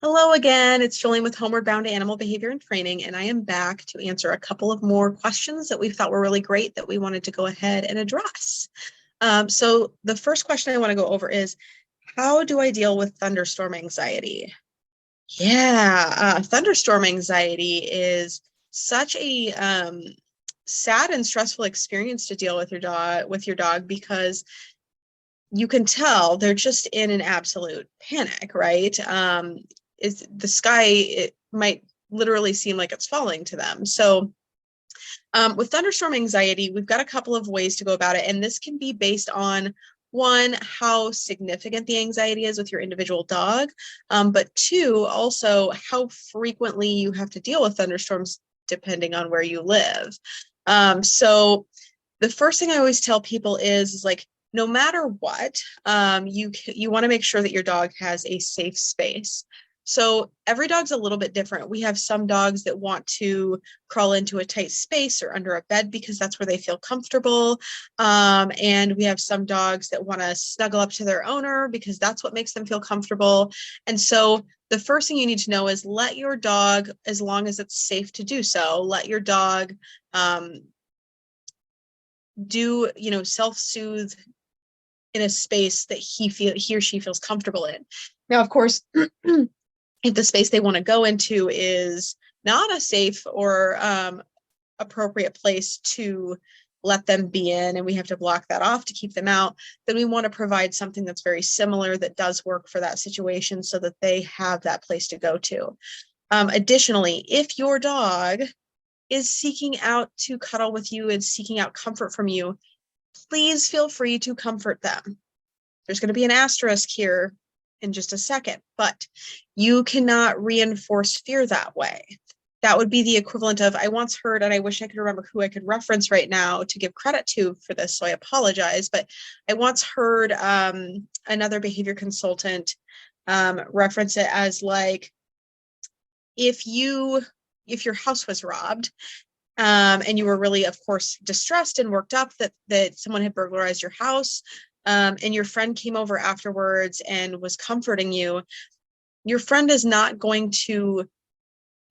Hello again, it's Jolene with Homeward Bound Animal Behavior and Training, and I am back to answer a couple of more questions that we thought were really great that we wanted to go ahead and address. So the first question I want to go over is, how do I deal with thunderstorm anxiety? Yeah, thunderstorm anxiety is such a sad and stressful experience to deal with your dog because you can tell they're just in an absolute panic, right? Is the sky, it might literally seem like it's falling to them. So with thunderstorm anxiety, we've got a couple of ways to go about it. And this can be based on one, how significant the anxiety is with your individual dog, but two, also how frequently you have to deal with thunderstorms depending on where you live. So the first thing I always tell people is like, no matter what, you want to make sure that your dog has a safe space. So every dog's a little bit different. We have some dogs that want to crawl into a tight space or under a bed because that's where they feel comfortable. And we have some dogs that want to snuggle up to their owner because that's what makes them feel comfortable. And so the first thing you need to know is let your dog, as long as it's safe to do so, let your dog do, self-soothe in a space that he or she feels comfortable in. Now, of course, if the space they want to go into is not a safe or appropriate place to let them be in, and we have to block that off to keep them out, then we want to provide something that's very similar that does work for that situation so that they have that place to go to. Additionally, if your dog is seeking out to cuddle with you and seeking out comfort from you, please feel free to comfort them. There's going to be an asterisk here in just a second, but you cannot reinforce fear that way. That would be the equivalent of, I once heard, and I wish I could remember who I could reference right now to give credit to for this, so I apologize, but I once heard another behavior consultant reference it as like, if your house was robbed, and you were really, of course, distressed and worked up that someone had burglarized your house, and your friend came over afterwards and was comforting you, your friend is not going to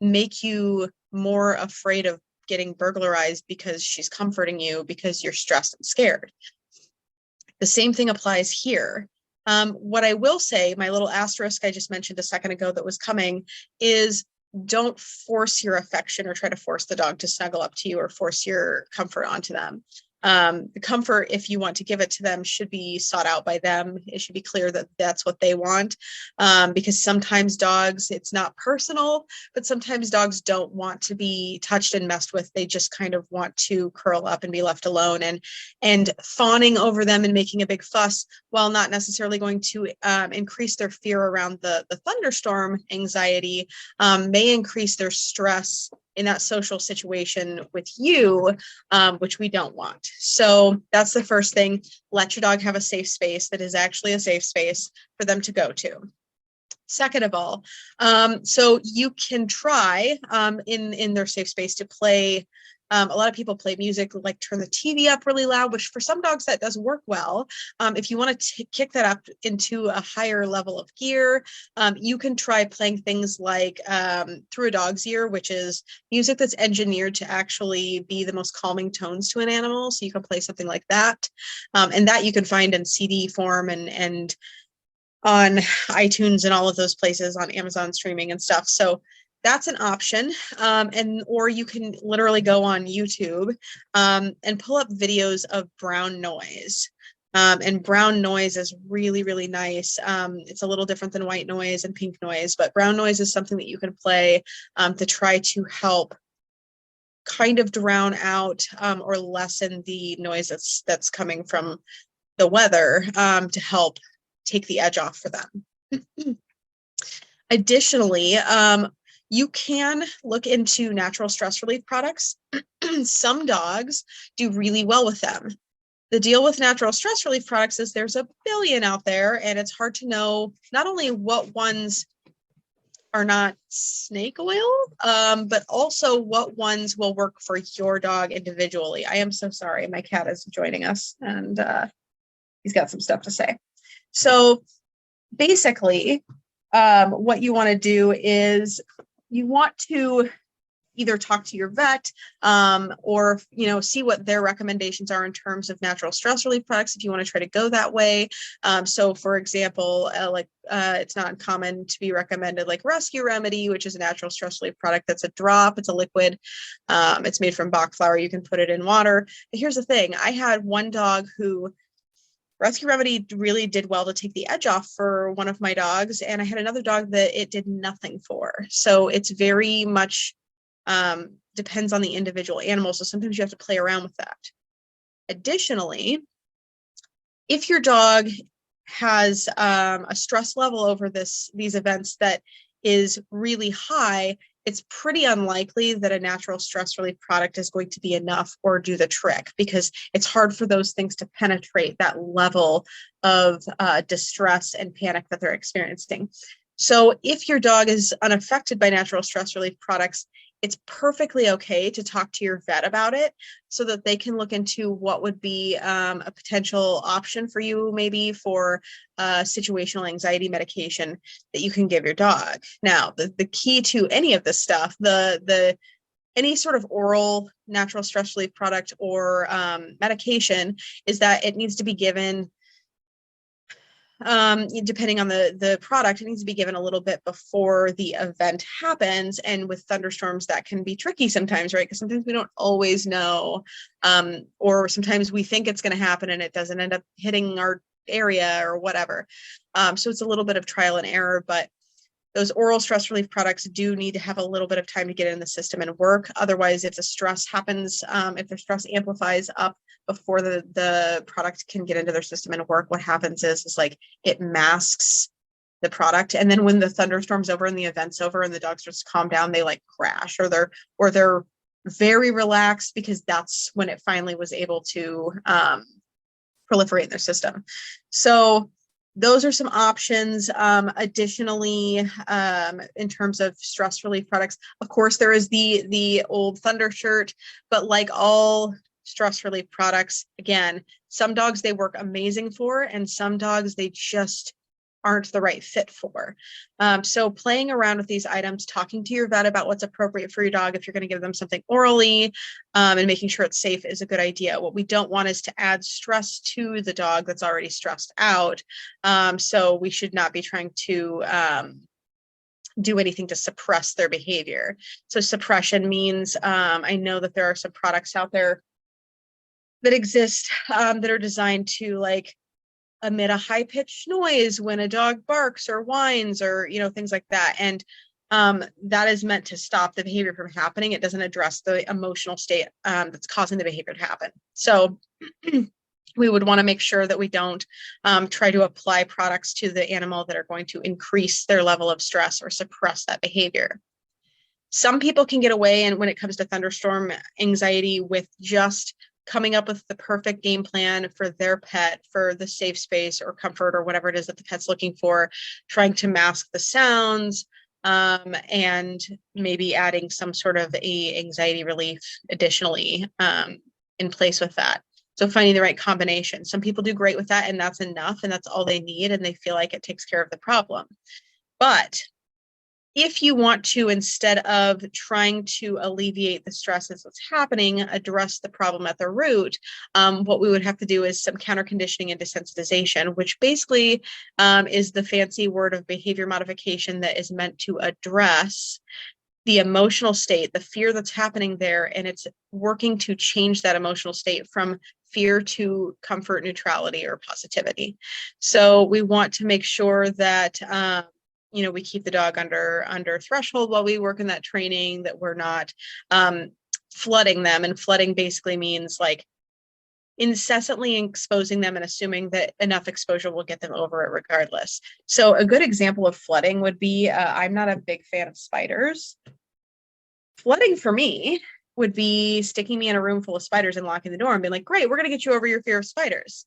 make you more afraid of getting burglarized because she's comforting you because you're stressed and scared. The same thing applies here. What I will say, my little asterisk I just mentioned a second ago that was coming, is don't force your affection or try to force the dog to snuggle up to you or force your comfort onto them. The comfort, if you want to give it to them, should be sought out by them. It should be clear that that's what they want, because sometimes dogs, it's not personal, but sometimes dogs don't want to be touched and messed with. They just kind of want to curl up and be left alone, and fawning over them and making a big fuss, while not necessarily going to increase their fear around the thunderstorm anxiety, may increase their stress in that social situation with you, which we don't want. So that's the first thing. Let your dog have a safe space that is actually a safe space for them to go to. Second of all, so you can try in their safe space to play. A lot of people play music, like turn the TV up really loud, which for some dogs that does work well. If you want to kick that up into a higher level of gear, you can try playing things like Through a Dog's Ear, which is music that's engineered to actually be the most calming tones to an animal. So you can play something like that. And that you can find in CD form and on iTunes and all of those places, on Amazon streaming and stuff. So that's an option. Or you can literally go on YouTube and pull up videos of brown noise. And brown noise is really, really nice. It's a little different than white noise and pink noise, but brown noise is something that you can play to try to help kind of drown out or lessen the noise that's coming from the weather, to help take the edge off for them. Additionally, you can look into natural stress relief products. Some dogs do really well with them. The deal with natural stress relief products is there's a billion out there, and it's hard to know not only what ones are not snake oil, but also what ones will work for your dog individually. I am so sorry. My cat is joining us, and he's got some stuff to say. So basically, what you want to do is you want to either talk to your vet or, see what their recommendations are in terms of natural stress relief products if you want to try to go that way. So for example, it's not uncommon to be recommended like Rescue Remedy, which is a natural stress relief product that's a drop, it's a liquid, it's made from Bach flower, you can put it in water. But here's the thing, I had one dog who Rescue Remedy really did well to take the edge off for one of my dogs, and I had another dog that it did nothing for. So it's very much depends on the individual animal. So sometimes you have to play around with that. Additionally, if your dog has a stress level over these events that is really high, it's pretty unlikely that a natural stress relief product is going to be enough or do the trick, because it's hard for those things to penetrate that level of distress and panic that they're experiencing. So if your dog is unaffected by natural stress relief products, it's perfectly okay to talk to your vet about it so that they can look into what would be a potential option for you, maybe for situational anxiety medication that you can give your dog. Now, the key to any of this stuff, any sort of oral natural stress relief product or medication, is that it needs to be given, depending on the product, it needs to be given a little bit before the event happens. And with thunderstorms, that can be tricky sometimes, right? Because sometimes we don't always know, or sometimes we think it's going to happen and it doesn't end up hitting our area or whatever. So it's a little bit of trial and error, but those oral stress relief products do need to have a little bit of time to get in the system and work. Otherwise, if the stress happens, if the stress amplifies up before the product can get into their system and work, what happens is like it masks the product. And then when the thunderstorm's over and the event's over and the dog starts to calm down, they like crash, or they're very relaxed, because that's when it finally was able to proliferate in their system. So those are some options. Additionally, in terms of stress relief products, of course, there is the old Thunder shirt, but like all stress relief products, again, some dogs they work amazing for, and some dogs they just aren't the right fit for. So playing around with these items, talking to your vet about what's appropriate for your dog if you're going to give them something orally, and making sure it's safe is a good idea. What we don't want is to add stress to the dog that's already stressed out. So we should not be trying to do anything to suppress their behavior. So suppression means, I know that there are some products out there that exist that are designed to like emit a high-pitched noise when a dog barks or whines or things like that, and that is meant to stop the behavior from happening. It doesn't address the emotional state that's causing the behavior to happen. So we would want to make sure that we don't try to apply products to the animal that are going to increase their level of stress or suppress that behavior. Some people can get away, and when it comes to thunderstorm anxiety, with just coming up with the perfect game plan for their pet, for the safe space or comfort or whatever it is that the pet's looking for, trying to mask the sounds, and maybe adding some sort of a anxiety relief additionally in place with that. So finding the right combination. Some people do great with that, and that's enough, and that's all they need, and they feel like it takes care of the problem. But if you want to, instead of trying to alleviate the stresses that's happening, address the problem at the root, what we would have to do is some counter conditioning and desensitization, which basically is the fancy word of behavior modification that is meant to address the emotional state, the fear that's happening there, and it's working to change that emotional state from fear to comfort, neutrality, or positivity. So we want to make sure that we keep the dog under threshold while we work in that training, that we're not flooding them. And flooding basically means like incessantly exposing them and assuming that enough exposure will get them over it regardless. So a good example of flooding would be, I'm not a big fan of spiders. Flooding for me would be sticking me in a room full of spiders and locking the door and being like, great, we're going to get you over your fear of spiders.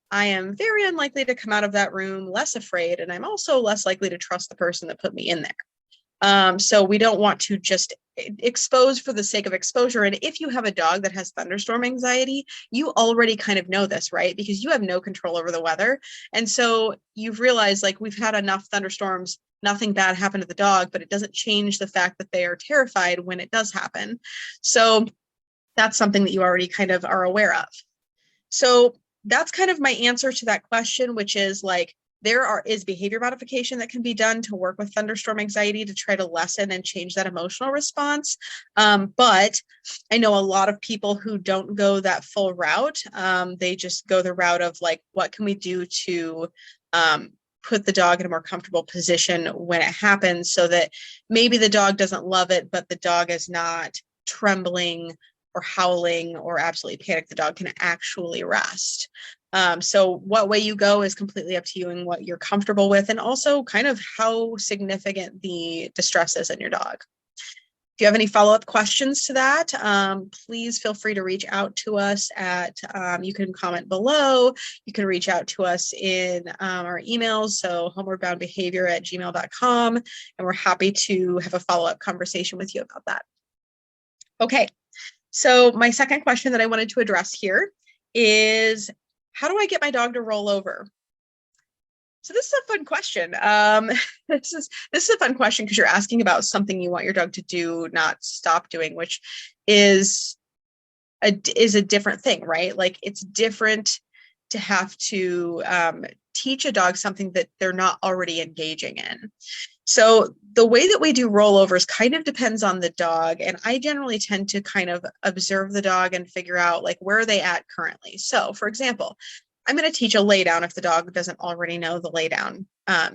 I am very unlikely to come out of that room less afraid, and I'm also less likely to trust the person that put me in there. So we don't want to just expose for the sake of exposure. And if you have a dog that has thunderstorm anxiety, you already kind of know this, right? Because you have no control over the weather. And so you've realized, like, we've had enough thunderstorms nothing bad happened to the dog, but it doesn't change the fact that they are terrified when it does happen. So that's something that you already kind of are aware of. So that's kind of my answer to that question, which is like, is behavior modification that can be done to work with thunderstorm anxiety to try to lessen and change that emotional response. But I know a lot of people who don't go that full route. They just go the route of like, what can we do to put the dog in a more comfortable position when it happens, so that maybe the dog doesn't love it, but the dog is not trembling or howling or absolutely panic. The dog can actually rest. So what way you go is completely up to you and what you're comfortable with, and also kind of how significant the distress is in your dog. If you have any follow-up questions to that, please feel free to reach out to us at, you can comment below. You can reach out to us in our emails, so homewardboundbehavior@gmail.com, and we're happy to have a follow-up conversation with you about that. Okay, so my second question that I wanted to address here is, how do I get my dog to roll over? So this is a fun question. This is a fun question because you're asking about something you want your dog to do, not stop doing, which is a different thing, right? Like, it's different to have to teach a dog something that they're not already engaging in. So the way that we do rollovers kind of depends on the dog. And I generally tend to kind of observe the dog and figure out like, where are they at currently? So for example, I'm going to teach a lay down if the dog doesn't already know the lay down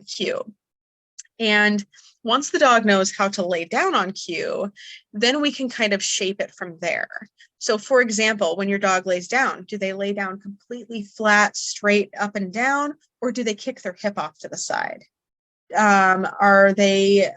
cue. And once the dog knows how to lay down on cue, then we can kind of shape it from there. So for example, when your dog lays down, do they lay down completely flat, straight up and down, or do they kick their hip off to the side? Are they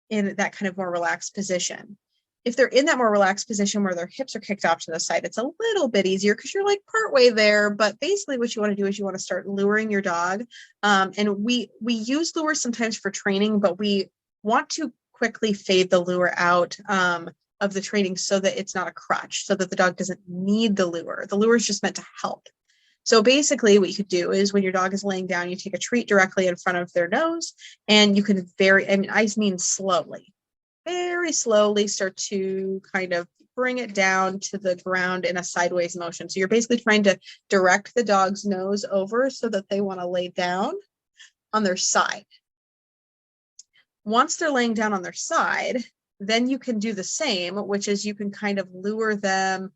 in that kind of more relaxed position? If they're in that more relaxed position where their hips are kicked off to the side, it's a little bit easier because you're like partway there. But basically what you want to do is you want to start luring your dog. And we use lures sometimes for training, but we want to quickly fade the lure out of the training so that it's not a crutch, so that the dog doesn't need the lure. The lure is just meant to help. So basically what you could do is when your dog is laying down, you take a treat directly in front of their nose, and you can I mean slowly, very slowly start to kind of bring it down to the ground in a sideways motion. So you're basically trying to direct the dog's nose over so that they want to lay down on their side. Once they're laying down on their side, then you can do the same, which is you can kind of lure them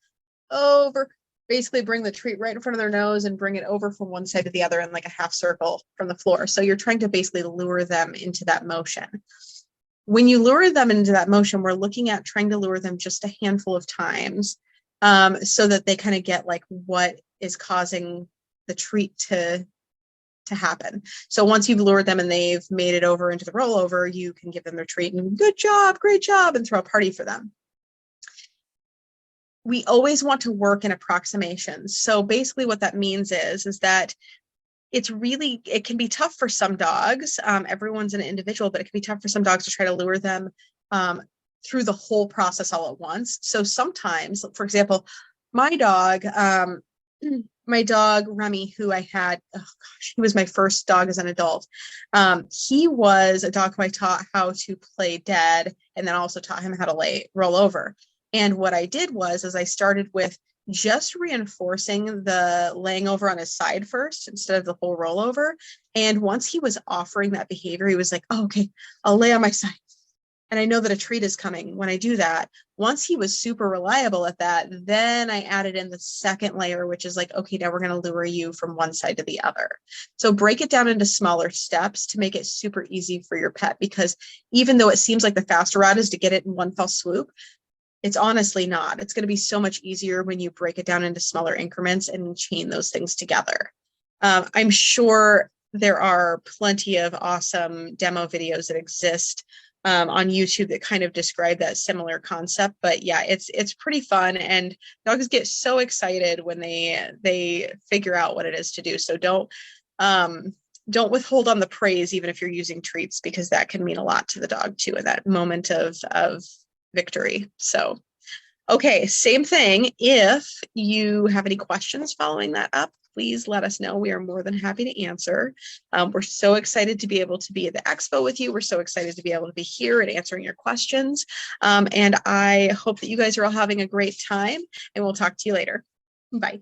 over, basically bring the treat right in front of their nose and bring it over from one side to the other in like a half circle from the floor. So you're trying to basically lure them into that motion. When you lure them into that motion, we're looking at trying to lure them just a handful of times so that they kind of get like what is causing the treat to happen. So once you've lured them and they've made it over into the rollover, you can give them their treat and good job, great job, and throw a party for them. We always want to work in approximations. So basically what that means is that it can be tough for some dogs. Everyone's an individual, but it can be tough for some dogs to try to lure them through the whole process all at once. So sometimes, for example, my dog Remy, who I had, he was my first dog as an adult. He was a dog who I taught how to play dead, and then also taught him how to roll over. And what I did was I started with just reinforcing the laying over on his side first instead of the whole rollover. And once he was offering that behavior, he was like, oh, okay, I'll lay on my side. And I know that a treat is coming when I do that. Once he was super reliable at that, then I added in the second layer, which is like, okay, now we're going to lure you from one side to the other. So break it down into smaller steps to make it super easy for your pet, because even though it seems like the faster route is to get it in one fell swoop, it's honestly not. It's going to be so much easier when you break it down into smaller increments and chain those things together. I'm sure there are plenty of awesome demo videos that exist on YouTube that kind of describe that similar concept. But yeah, it's pretty fun, and dogs get so excited when they figure out what it is to do. So don't withhold on the praise, even if you're using treats, because that can mean a lot to the dog too in that moment of victory. So, okay, same thing. If you have any questions following that up, please let us know. We are more than happy to answer. We're so excited to be able to be at the expo with you. We're so excited to be able to be here and answering your questions. And I hope that you guys are all having a great time, and we'll talk to you later. Bye.